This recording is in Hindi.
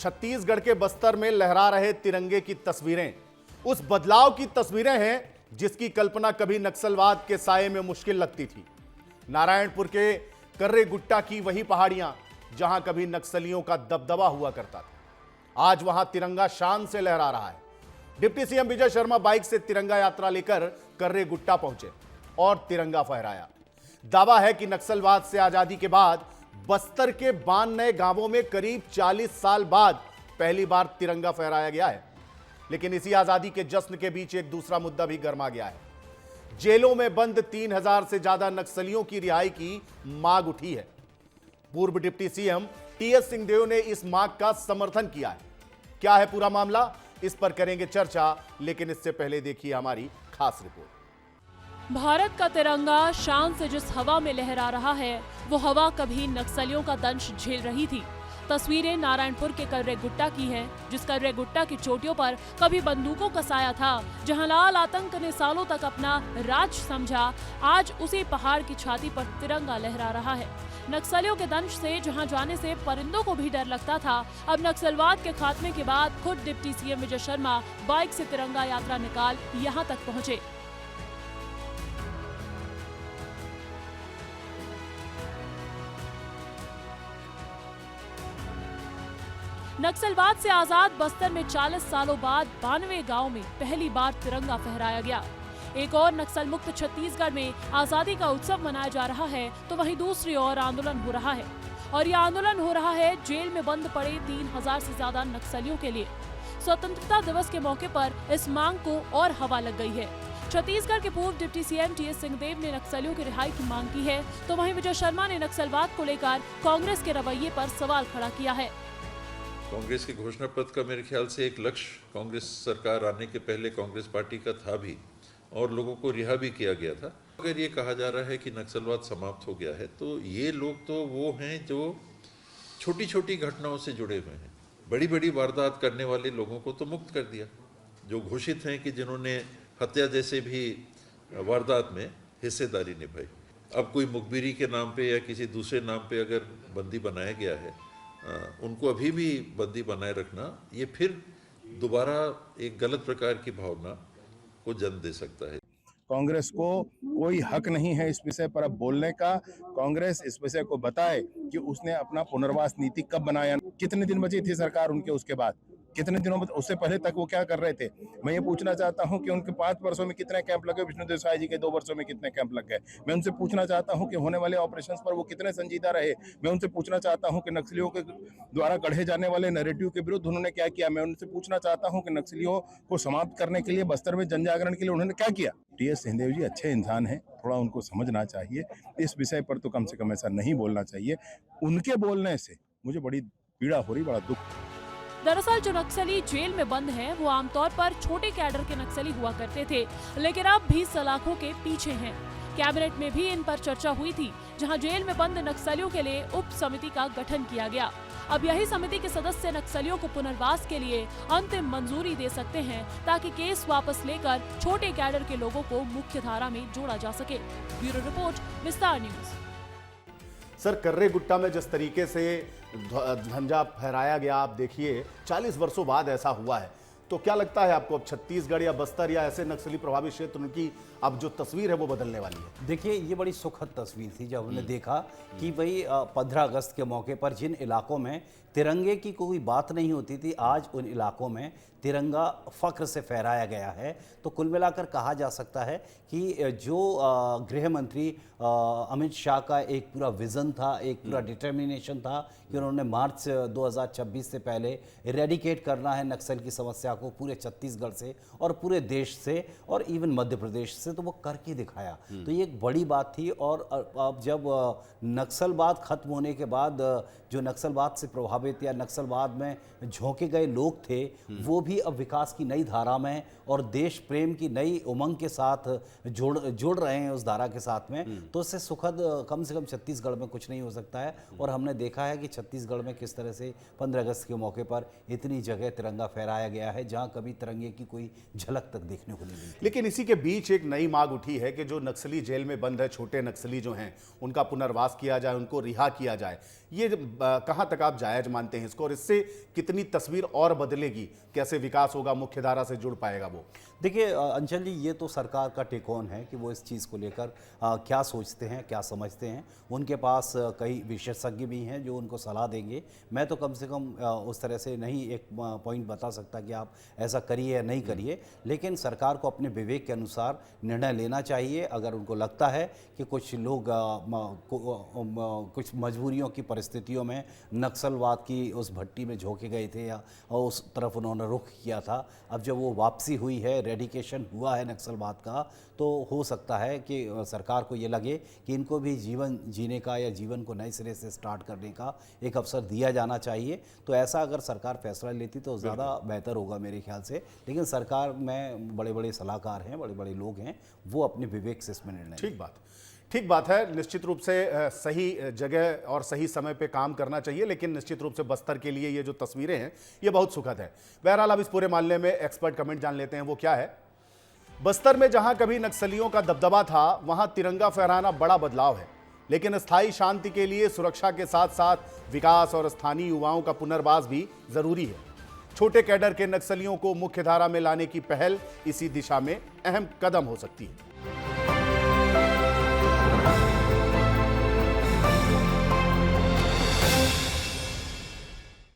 छत्तीसगढ़ के बस्तर में लहरा रहे तिरंगे की तस्वीरें उस बदलाव की तस्वीरें हैं जिसकी कल्पना कभी नक्सलवाद के साये में मुश्किल लगती थी। नारायणपुर के कर्रे गुट्टा की वही पहाड़ियां जहां कभी नक्सलियों का दबदबा हुआ करता था, आज वहां तिरंगा शान से लहरा रहा है। Deputy CM Vijay Sharma bike से तिरंगा यात्रा लेकर कर्रे गुट्टा पहुंचे और तिरंगा फहराया। दावा है कि नक्सलवाद से आजादी के बाद बस्तर के 92 नए गांवों में करीब 40 साल बाद पहली बार तिरंगा फहराया गया है। लेकिन इसी आजादी के जश्न के बीच एक दूसरा मुद्दा भी गर्मा गया है। जेलों में बंद 3000 से ज्यादा नक्सलियों की रिहाई की मांग उठी है। पूर्व डिप्टी सीएम टीएस सिंहदेव ने इस मांग का समर्थन किया है। क्या है पूरा मामला, इस पर करेंगे चर्चा, लेकिन इससे पहले देखिए हमारी खास रिपोर्ट। भारत का तिरंगा शान से जिस हवा में लहरा रहा है, वो हवा कभी नक्सलियों का दंश झेल रही थी। तस्वीरें नारायणपुर के कर्रे गुट्टा की हैं, जिस कर्रे गुट्टा की चोटियों पर कभी बंदूकों का साया था, जहां लाल आतंक ने सालों तक अपना राज समझा, आज उसी पहाड़ की छाती पर तिरंगा लहरा रहा है। नक्सलियों के दंश से जहां जाने से परिंदों को भी डर लगता था, अब नक्सलवाद के खात्मे के बाद खुद deputy CM Vijay Sharma bike से तिरंगा यात्रा निकाल यहां तक पहुंचे। नक्सलवाद से आजाद बस्तर में 40 सालों बाद 92 गांव में पहली बार तिरंगा फहराया गया। एक और नक्सल मुक्त छत्तीसगढ़ में आजादी का उत्सव मनाया जा रहा है, तो वहीं दूसरी ओर आंदोलन हो रहा है। और ये आंदोलन हो रहा है जेल में बंद पड़े 3000 से ज्यादा नक्सलियों के लिए। स्वतंत्रता दिवस के मौके पर इस मांग को और हवा लग गई है। छत्तीसगढ़ के पूर्व डिप्टी सीएम टीएस सिंहदेव ने नक्सलियों की रिहाई की मांग की है, तो वहीं विजय शर्मा ने नक्सलवाद को लेकर कांग्रेस के रवैये पर सवाल खड़ा किया है। कांग्रेस के घोषणा पत्र का मेरे ख्याल से एक लक्ष्य कांग्रेस सरकार आने के पहले कांग्रेस पार्टी का था भी, और लोगों को रिहा भी किया गया था। अगर ये कहा जा रहा है कि नक्सलवाद समाप्त हो गया है, तो ये लोग तो वो हैं जो छोटी छोटी घटनाओं से जुड़े हुए हैं। बड़ी बड़ी वारदात करने वाले लोगों को तो मुक्त कर दिया, जो घोषित हैं कि जिन्होंने हत्या जैसे भी वारदात में हिस्सेदारी निभाई। अब कोई मुखबिरी के नाम पे या किसी दूसरे नाम पे अगर बंदी बनाया गया है, उनको अभी भी बंदी बनाए रखना, ये फिर दोबारा एक गलत प्रकार की भावना को जन्म दे सकता है। कांग्रेस को कोई हक नहीं है इस विषय पर अब बोलने का। कांग्रेस इस विषय को बताए कि उसने अपना पुनर्वास नीति कब बनाया, कितने दिन बची थी सरकार उनके, उसके बाद कितने दिनों में, उससे पहले तक वो क्या कर रहे थे। मैं ये पूछना चाहता हूं कि उनके 5 वर्षों में कितने कैंप लगे, विष्णुदेव साय जी के 2 वर्षों में कितने कैंप लग गए। मैं उनसे पूछना चाहता हूं कि होने वाले ऑपरेशंस पर वो कितने संजीदा रहे। मैं उनसे पूछना चाहता हूं कि नक्सलियों के द्वारा गढ़े जाने वाले नैरेटिव के विरुद्ध उन्होंने क्या किया। मैं उनसे पूछना चाहता हूं कि नक्सलियों को समाप्त करने के लिए बस्तर में जन जागरण के लिए उन्होंने क्या किया। टीएस सिंहदेव जी अच्छे इंसान हैं, थोड़ा उनको समझना चाहिए। इस विषय पर तो कम से कम ऐसा नहीं बोलना चाहिए। उनके बोलने से मुझे बड़ी पीड़ा हो रही, बड़ा दुख। दरअसल जो नक्सली जेल में बंद हैं, वो आमतौर पर छोटे कैडर के नक्सली हुआ करते थे, लेकिन अब भी सलाखों के पीछे हैं। कैबिनेट में भी इन पर चर्चा हुई थी, जहां जेल में बंद नक्सलियों के लिए उप समिति का गठन किया गया। अब यही समिति के सदस्य नक्सलियों को पुनर्वास के लिए अंतिम मंजूरी दे सकते हैं, ताकि केस वापस लेकर छोटे कैडर के लोगों को मुख्य धारा में जोड़ा जा सके। ब्यूरो रिपोर्ट, विस्तार न्यूज। सर, कर्रे गुट्टा में जिस तरीके से झंडा फहराया गया, आप देखिए 40 वर्षों बाद ऐसा हुआ है, तो क्या लगता है आपको अब छत्तीसगढ़ या बस्तर या ऐसे नक्सली प्रभावित क्षेत्र, उनकी अब जो तस्वीर है वो बदलने वाली है? देखिए, ये बड़ी सुखद तस्वीर थी जब हमने देखा कि भाई 15 अगस्त के मौके पर जिन इलाकों में तिरंगे की कोई बात नहीं होती थी, आज उन इलाकों में तिरंगा फख्र से फहराया गया है। तो कुल मिलाकर कहा जा सकता है कि जो गृह मंत्री अमित शाह का एक पूरा विज़न था, एक पूरा डिटर्मिनेशन था कि उन्होंने मार्च 2026 से पहले इरेडिकेट करना है नक्सल की समस्या को पूरे छत्तीसगढ़ से और पूरे देश से और इवन मध्य प्रदेश से, तो वो करके दिखाया। तो ये एक बड़ी बात थी। और अब जब नक्सलवाद खत्म होने के बाद जो नक्सलवाद से प्रभावित या नक्सलवाद में झोंके गए लोग थे, वो भी अब विकास की नई धारा में और देश प्रेम की नई उमंग के साथ जुड़ रहे हैं उस धारा के साथ में। तो इससे सुखद कम से कम छत्तीसगढ़ में कुछ नहीं हो सकता है। और हमने देखा है कि छत्तीसगढ़ में किस तरह से 15 अगस्त के मौके पर इतनी जगह तिरंगा फहराया गया है, जहां कभी तिरंगे की कोई झलक तक देखने को नहीं मिली। लेकिन इसी के बीच एक नई मांग उठी है कि जो नक्सली जेल में बंद है, छोटे नक्सली जो हैं, उनका पुनर्वास किया जाए, उनको रिहा किया जाए। ये कहां तक आप जायज मानते हैं इसको, और इससे कितनी तस्वीर और बदलेगी, कैसे विकास होगा, मुख्य धारा से जुड़ पाएगा वो? देखिए अंचल जी, ये तो सरकार का टेक ऑन है कि वो इस चीज़ को लेकर क्या सोचते हैं, क्या समझते हैं। उनके पास कई विशेषज्ञ भी हैं जो उनको सलाह देंगे। मैं तो कम से कम उस तरह से नहीं एक पॉइंट बता सकता कि आप ऐसा करिए या नहीं करिए, लेकिन सरकार को अपने विवेक के अनुसार निर्णय लेना चाहिए। अगर उनको लगता है कि कुछ लोग कुछ मजबूरियों की परिस्थितियों में नक्सलवाद की उस भट्टी में झोंके गए थे या उस तरफ उन्होंने रुख किया था, अब जब वो वापसी हुई है, रेडिकेशन हुआ है नक्सलवाद का, तो हो सकता है कि सरकार को ये लगे कि इनको भी जीवन जीने का या जीवन को नए सिरे से स्टार्ट करने का एक अवसर दिया जाना चाहिए। तो ऐसा अगर सरकार फैसला लेती तो ज़्यादा बेहतर होगा मेरे ख्याल से। लेकिन सरकार में बड़े बड़े सलाहकार हैं, बड़े बड़े लोग हैं, वो अपने विवेक से इसमें निर्णय। ठीक बात है। निश्चित रूप से सही जगह और सही समय पे काम करना चाहिए, लेकिन निश्चित रूप से बस्तर के लिए ये जो तस्वीरें हैं ये बहुत सुखद है। बहरहाल अब इस पूरे मामले में एक्सपर्ट कमेंट जान लेते हैं, वो क्या है। बस्तर में जहां कभी नक्सलियों का दबदबा था, वहां तिरंगा फहराना बड़ा बदलाव है, लेकिन स्थायी शांति के लिए सुरक्षा के साथ साथ विकास और स्थानीय युवाओं का पुनर्वास भी जरूरी है। छोटे कैडर के नक्सलियों को मुख्य धारा में लाने की पहल इसी दिशा में अहम कदम हो सकती है।